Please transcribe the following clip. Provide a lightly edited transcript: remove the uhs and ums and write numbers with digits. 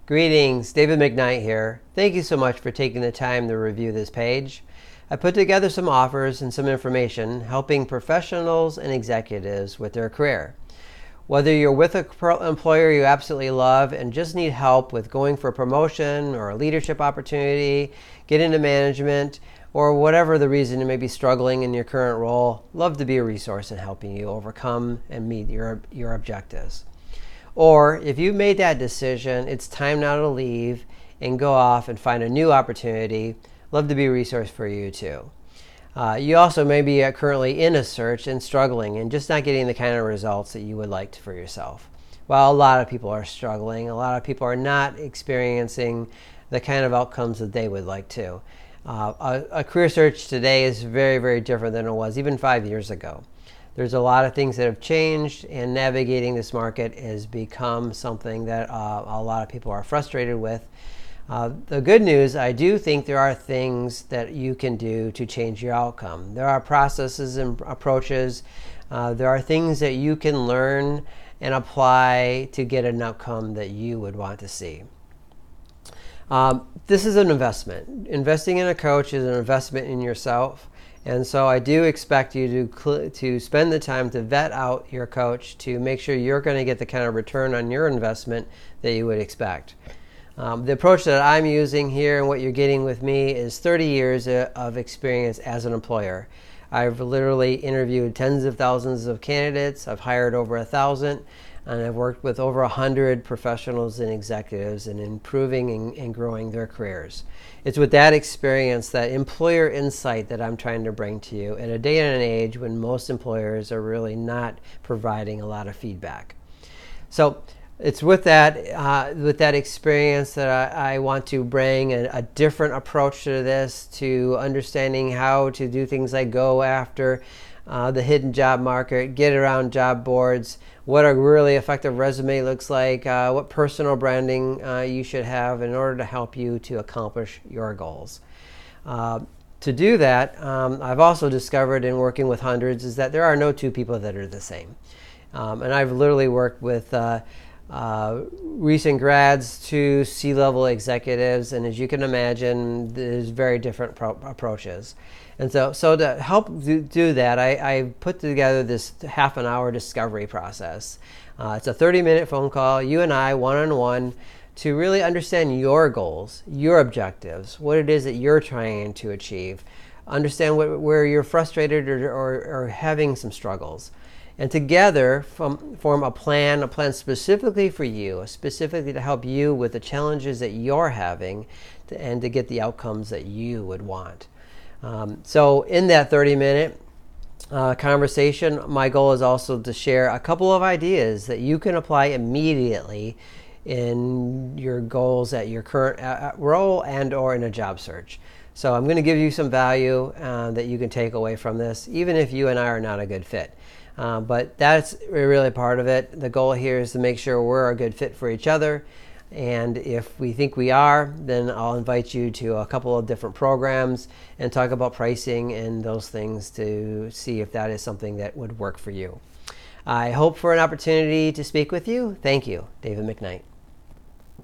Greetings, David McKnight here. Thank you so much for taking the time to review this page. I put together some offers and some information helping professionals and executives with their career. Whether you're with an employer you absolutely love and just need help with going for a promotion or a leadership opportunity, get into management, or whatever the reason you may be struggling in your current role, love to be a resource in helping you overcome and meet your objectives. Or if you've made that decision, it's time now to leave and go off and find a new opportunity. Love to be a resource for you too. You also may be currently in a search and struggling and just not getting the kind of results that you would like for yourself. Well, a lot of people are struggling. A lot of people are not experiencing the kind of outcomes that they would like to. A career search today is very, very different than it was even 5 years ago. There's a lot of things that have changed, and navigating this market has become something that a lot of people are frustrated with. The good news, I do think there are things that you can do to change your outcome. There are processes and approaches. There are things that you can learn and apply to get an outcome that you would want to see. This is an investment. Investing in a coach is an investment in yourself. And so I do expect you to spend the time to vet out your coach to make sure you're going to get the kind of return on your investment that you would expect. The approach that I'm using here and what you're getting with me is 30 years of experience as an employer. I've literally interviewed tens of thousands of candidates. I've hired over 1,000. And I've worked with over 100 professionals and executives in improving and growing their careers. It's with that experience, that employer insight, that I'm trying to bring to you at a day and an age when most employers are really not providing a lot of feedback. So it's with that experience that I want to bring a different approach to this, to understanding how to do things like go after the hidden job market, get around job boards, what a really effective resume looks like, what personal branding you should have in order to help you to accomplish your goals. To do that, I've also discovered in working with hundreds is that there are no two people that are the same. And I've literally worked with recent grads to C-level executives, and as you can imagine, there's very different approaches. And so to help do that, I put together this half an hour discovery process. It's a 30-minute phone call, you and I, one-on-one, to really understand your goals, your objectives, what it is that you're trying to achieve, understand where you're frustrated or having some struggles. And together form a plan specifically for you, specifically to help you with the challenges that you're having and to get the outcomes that you would want. So in that 30-minute conversation, my goal is also to share a couple of ideas that you can apply immediately in your goals at your current role and or in a job search. So I'm going to give you some value that you can take away from this, even if you and I are not a good fit. But that's really part of it. The goal here is to make sure we're a good fit for each other. And if we think we are, then I'll invite you to a couple of different programs and talk about pricing and those things to see if that is something that would work for you. I hope for an opportunity to speak with you. Thank you, David McKnight.